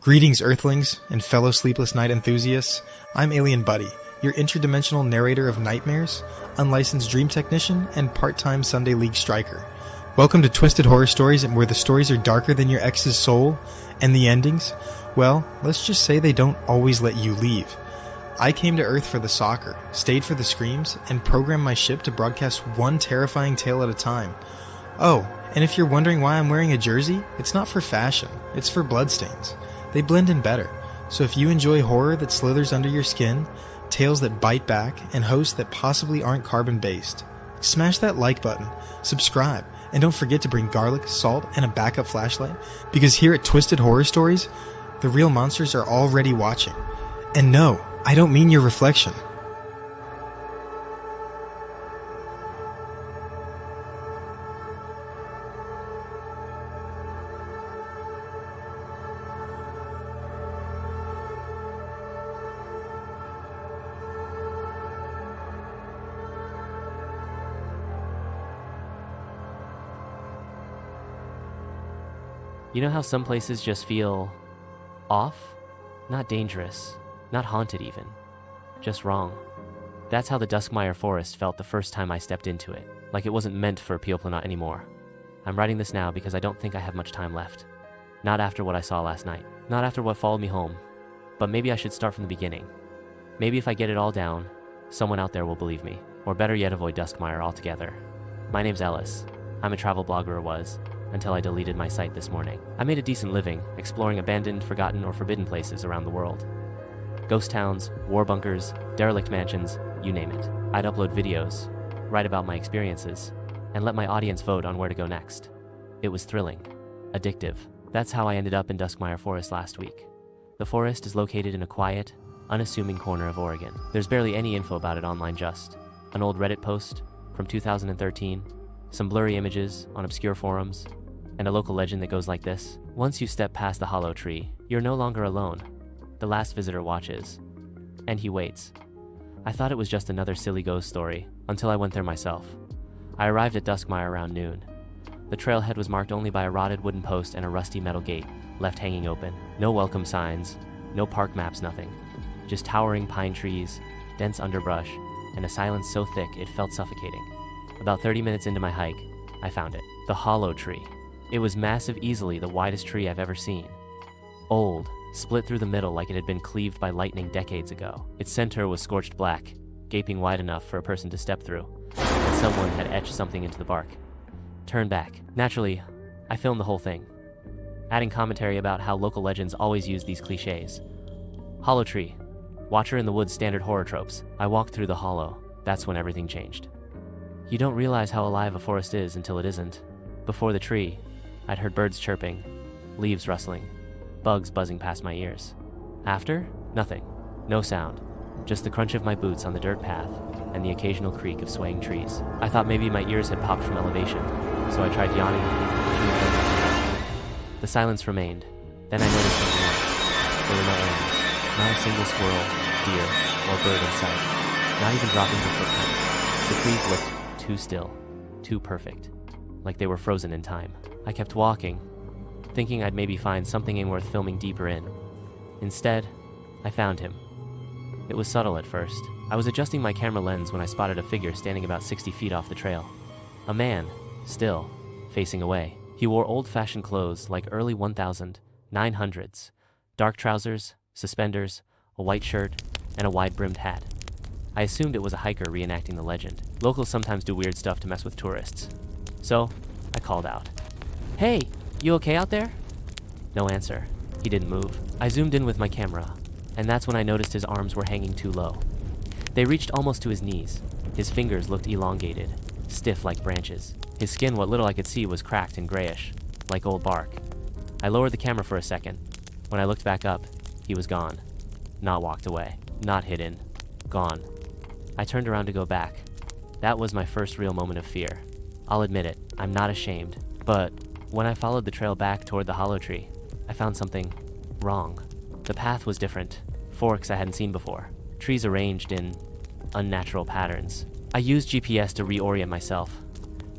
Greetings, Earthlings and fellow Sleepless Night enthusiasts. I'm Alien Buddy, your interdimensional narrator of nightmares, unlicensed dream technician, and part-time Sunday League striker. Welcome to Twisted Horror Stories, where the stories are darker than your ex's soul, and the endings, well, let's just say they don't always let you leave. I came to Earth for the soccer, stayed for the screams, and programmed my ship to broadcast one terrifying tale at a time. Oh, and if you're wondering why I'm wearing a jersey, it's not for fashion, it's for bloodstains. They blend in better, so if you enjoy horror that slithers under your skin, tales that bite back, and hosts that possibly aren't carbon-based, smash that like button, subscribe, and don't forget to bring garlic, salt, and a backup flashlight, because here at Twisted Horror Stories, the real monsters are already watching. And no, I don't mean your reflection. You know how some places just feel off? Not dangerous, not haunted even, just wrong. That's how the Duskmire Forest felt the first time I stepped into it, like it wasn't meant for Peoplenaut anymore. I'm writing this now because I don't think I have much time left. Not after what I saw last night, not after what followed me home, but maybe I should start from the beginning. Maybe if I get it all down, someone out there will believe me, or better yet avoid Duskmire altogether. My name's Ellis. I'm a travel blogger or was, until I deleted my site this morning. I made a decent living exploring abandoned, forgotten, or forbidden places around the world. Ghost towns, war bunkers, derelict mansions, you name it. I'd upload videos, write about my experiences, and let my audience vote on where to go next. It was thrilling, addictive. That's how I ended up in Duskmire Forest last week. The forest is located in a quiet, unassuming corner of Oregon. There's barely any info about it online, just an old Reddit post from 2013, some blurry images on obscure forums, and a local legend that goes like this. Once you step past the hollow tree, you're no longer alone. The last visitor watches, and he waits. I thought it was just another silly ghost story, until I went there myself. I arrived at Duskmire around noon. The trailhead was marked only by a rotted wooden post and a rusty metal gate, left hanging open. No welcome signs, no park maps, nothing. Just towering pine trees, dense underbrush, and a silence so thick it felt suffocating. About 30 minutes into my hike, I found it. The hollow tree. It was massive, easily the widest tree I've ever seen. Old, split through the middle like it had been cleaved by lightning decades ago. Its center was scorched black, gaping wide enough for a person to step through, and someone had etched something into the bark. Turn back. Naturally, I filmed the whole thing, adding commentary about how local legends always use these cliches. Hollow tree. Watcher in the woods, standard horror tropes. I walked through the hollow. That's when everything changed. You don't realize how alive a forest is until it isn't. Before the tree, I'd heard birds chirping, leaves rustling, bugs buzzing past my ears. After, nothing. No sound. Just the crunch of my boots on the dirt path and the occasional creak of swaying trees. I thought maybe my ears had popped from elevation, so I tried yawning. The silence remained. Then I noticed something else. There were no animals. Not a single squirrel, deer, or bird in sight. Not even dropping the footprints. The trees looked too still, too perfect, like they were frozen in time. I kept walking, thinking I'd maybe find something worth filming deeper in. Instead, I found him. It was subtle at first. I was adjusting my camera lens when I spotted a figure standing about 60 feet off the trail. A man, still, facing away. He wore old-fashioned clothes like early 1900s. Dark trousers, suspenders, a white shirt, and a wide-brimmed hat. I assumed it was a hiker reenacting the legend. Locals sometimes do weird stuff to mess with tourists. So, I called out. "Hey, you okay out there?" No answer. He didn't move. I zoomed in with my camera, and that's when I noticed his arms were hanging too low. They reached almost to his knees. His fingers looked elongated, stiff like branches. His skin, what little I could see, was cracked and grayish, like old bark. I lowered the camera for a second. When I looked back up, he was gone. Not walked away. Not hidden. Gone. I turned around to go back. That was my first real moment of fear. I'll admit it, I'm not ashamed. But when I followed the trail back toward the hollow tree, I found something wrong. The path was different. Forks I hadn't seen before. Trees arranged in unnatural patterns. I used GPS to reorient myself,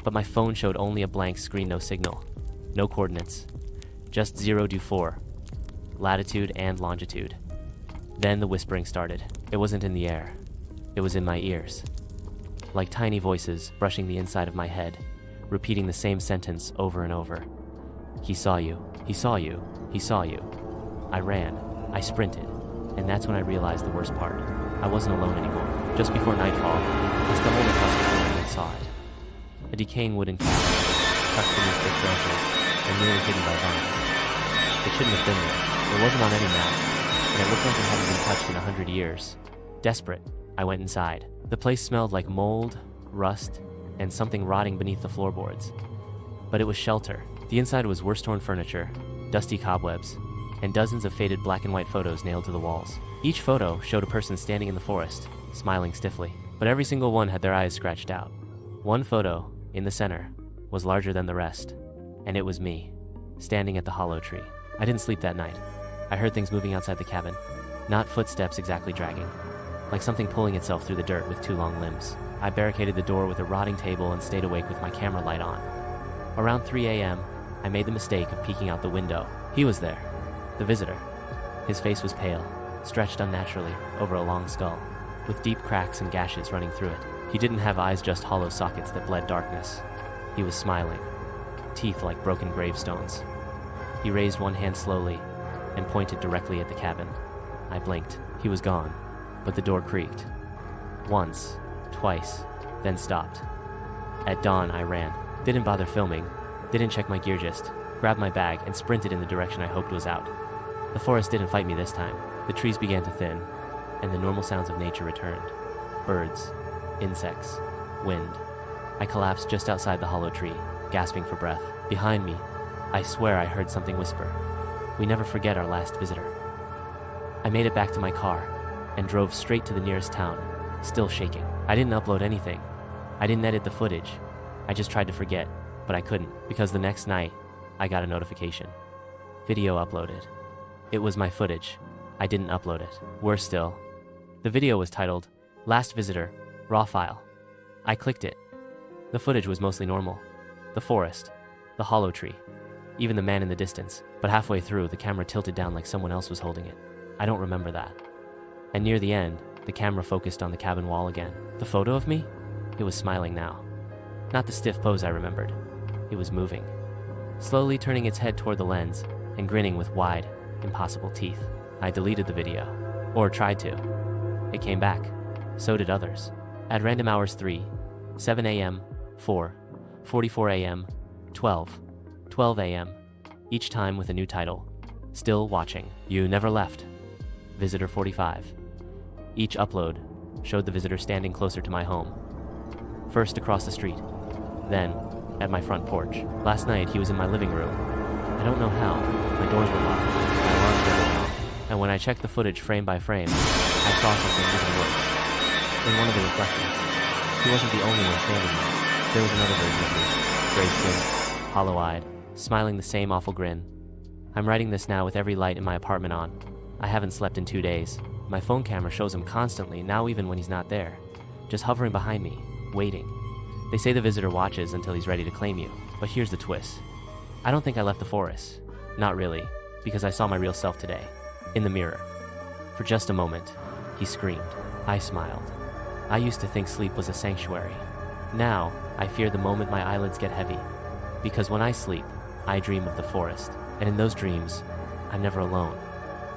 but my phone showed only a blank screen, no signal, no coordinates, just 0 to 4. latitude and longitude. Then the whispering started. It wasn't in the air. It was in my ears. Like tiny voices brushing the inside of my head, repeating the same sentence over and over. He saw you. He saw you. He saw you. I ran. I sprinted. And that's when I realized the worst part. I wasn't alone anymore. Just before nightfall, I stumbled across the building and saw it. A decaying wooden cabin, tucked beneath thick branches, and nearly hidden by vines. It shouldn't have been there. It wasn't on any map, and it looked like it hadn't been touched in 100 years. Desperate, I went inside. The place smelled like mold, rust, and something rotting beneath the floorboards. But it was shelter. The inside was worse-torn furniture, dusty cobwebs, and dozens of faded black and white photos nailed to the walls. Each photo showed a person standing in the forest, smiling stiffly, but every single one had their eyes scratched out. One photo, in the center, was larger than the rest, and it was me, standing at the hollow tree. I didn't sleep that night. I heard things moving outside the cabin, not footsteps exactly dragging, like something pulling itself through the dirt with two long limbs. I barricaded the door with a rotting table and stayed awake with my camera light on. Around 3 a.m., I made the mistake of peeking out the window. He was there, the visitor. His face was pale, stretched unnaturally over a long skull, with deep cracks and gashes running through it. He didn't have eyes, just hollow sockets that bled darkness. He was smiling, teeth like broken gravestones. He raised one hand slowly and pointed directly at the cabin. I blinked. He was gone, but the door creaked. Once, twice, then stopped. At dawn, I ran. Didn't bother filming, didn't check my gear, just grabbed my bag and sprinted in the direction I hoped was out. The forest didn't fight me this time. The trees began to thin, and the normal sounds of nature returned. Birds, insects, wind. I collapsed just outside the hollow tree, gasping for breath. Behind me, I swear I heard something whisper, "We never forget our last visitor." I made it back to my car and drove straight to the nearest town, still shaking. I didn't upload anything. I didn't edit the footage. I just tried to forget, but I couldn't, because the next night, I got a notification. Video uploaded. It was my footage. I didn't upload it. Worse still, the video was titled, "Last Visitor, Raw File." I clicked it. The footage was mostly normal. The forest, the hollow tree, even the man in the distance. But halfway through, the camera tilted down like someone else was holding it. I don't remember that. And near the end, the camera focused on the cabin wall again. The photo of me? It was smiling now. Not the stiff pose I remembered. It was moving, slowly turning its head toward the lens and grinning with wide, impossible teeth. I deleted the video, or tried to. It came back. So did others. At random hours: 3, 7 a.m., 4, 44 a.m., 12, 12 a.m., each time with a new title. Still watching. You never left. Visitor 45. Each upload showed the visitor standing closer to my home. First across the street, then at my front porch. Last night he was in my living room. I don't know how. My doors were locked, my alarms were going off, and when I checked the footage frame by frame, I saw something even worse. In one of the reflections, he wasn't the only one standing there. There was another version of me, gray-skinned, hollow-eyed, smiling the same awful grin. I'm writing this now with every light in my apartment on. I haven't slept in 2 days. My phone camera shows him constantly, now even when he's not there, just hovering behind me, waiting. They say the visitor watches until he's ready to claim you, but here's the twist. I don't think I left the forest. Not really, because I saw my real self today, in the mirror. For just a moment, he screamed. I smiled. I used to think sleep was a sanctuary. Now, I fear the moment my eyelids get heavy, because when I sleep, I dream of the forest, and in those dreams, I'm never alone.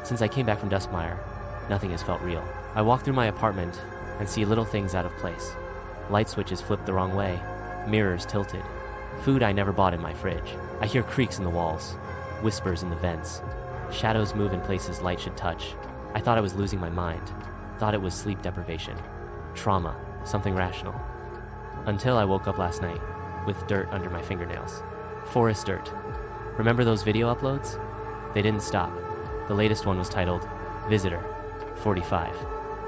Since I came back from Duskmire, nothing has felt real. I walk through my apartment and see little things out of place. Light switches flipped the wrong way, mirrors tilted, food I never bought in my fridge. I hear creaks in the walls, whispers in the vents. Shadows move in places light should touch. I thought I was losing my mind, thought it was sleep deprivation, trauma, something rational. Until I woke up last night, with dirt under my fingernails. Forest dirt. Remember those video uploads? They didn't stop. The latest one was titled, Visitor 45,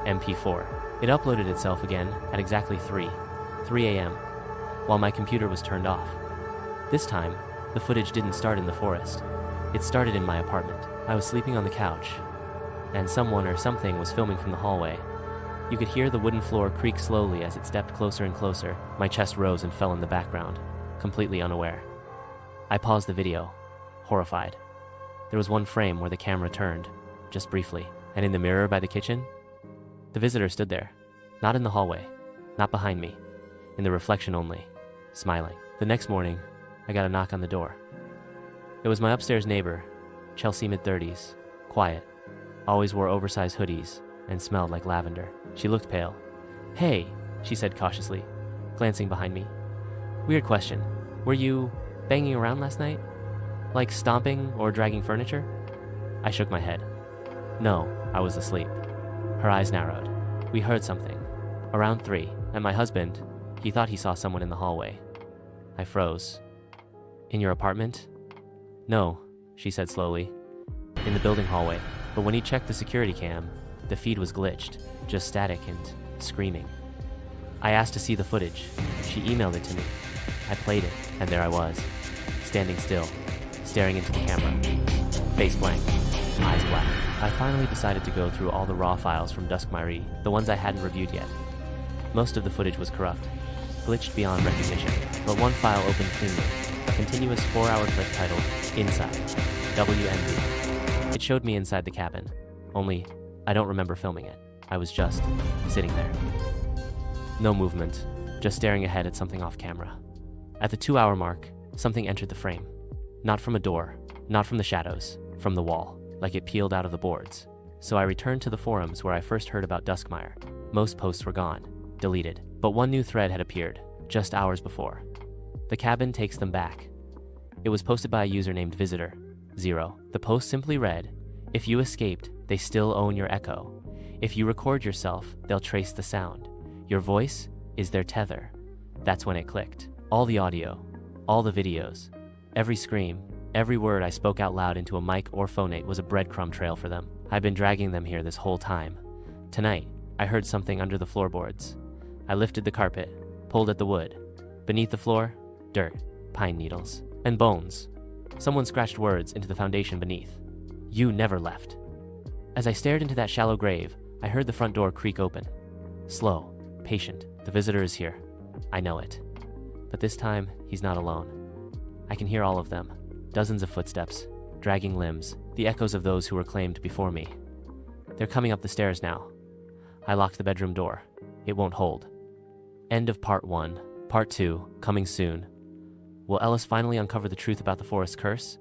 MP4. It uploaded itself again at exactly 3 a.m., while my computer was turned off. This time, the footage didn't start in the forest. It started in my apartment. I was sleeping on the couch, and someone or something was filming from the hallway. You could hear the wooden floor creak slowly as it stepped closer and closer. My chest rose and fell in the background, completely unaware. I paused the video, horrified. There was one frame where the camera turned, just briefly, and in the mirror by the kitchen, the visitor stood there, not in the hallway, not behind me, in the reflection only, smiling. The next morning, I got a knock on the door. It was my upstairs neighbor, Chelsea, mid-30s, quiet, always wore oversized hoodies, and smelled like lavender. She looked pale. "Hey," she said cautiously, glancing behind me. "Weird question. Were you banging around last night? Like stomping or dragging furniture?" I shook my head. "No, I was asleep." Her eyes narrowed. "We heard something. Around 3, and my husband, he thought he saw someone in the hallway." I froze. "In your apartment?" "No," she said slowly. "In the building hallway. But when he checked the security cam, the feed was glitched, just static and screaming. I asked to see the footage. She emailed it to me. I played it, and there I was, standing still, staring into the camera. Face blank, eyes black. I finally decided to go through all the raw files from Duskmire, the ones I hadn't reviewed yet. Most of the footage was corrupt, glitched beyond recognition, but one file opened cleanly, a continuous 4-hour clip titled Inside, WMV. It showed me inside the cabin, only I don't remember filming it. I was just sitting there. No movement, just staring ahead at something off camera. At the 2-hour mark, something entered the frame. Not from a door, not from the shadows, from the wall, like it peeled out of the boards. So I returned to the forums where I first heard about Duskmire. Most posts were gone, deleted, but one new thread had appeared, just hours before. The cabin takes them back. It was posted by a user named Visitor0. The post simply read, "If you escaped, they still own your echo. If you record yourself, they'll trace the sound. Your voice is their tether." That's when it clicked. All the audio, all the videos, every scream, every word I spoke out loud into a mic or phonate was a breadcrumb trail for them. I've been dragging them here this whole time. Tonight, I heard something under the floorboards. I lifted the carpet, pulled at the wood. Beneath the floor, dirt, pine needles, and bones. Someone scratched words into the foundation beneath. "You never left." As I stared into that shallow grave, I heard the front door creak open. Slow, patient. The visitor is here. I know it. But this time, he's not alone. I can hear all of them. Dozens of footsteps, dragging limbs, the echoes of those who were claimed before me. They're coming up the stairs now. I locked the bedroom door. It won't hold. End of part 1. Part 2, coming soon. Will Ellis finally uncover the truth about the forest curse?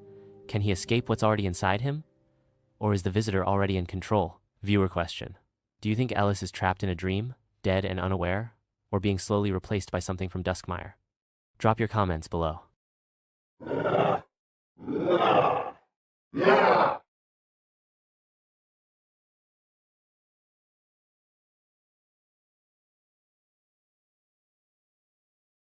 Can he escape what's already inside him? Or is the visitor already in control? Viewer question. Do you think Ellis is trapped in a dream, dead and unaware, or being slowly replaced by something from Duskmire? Drop your comments below.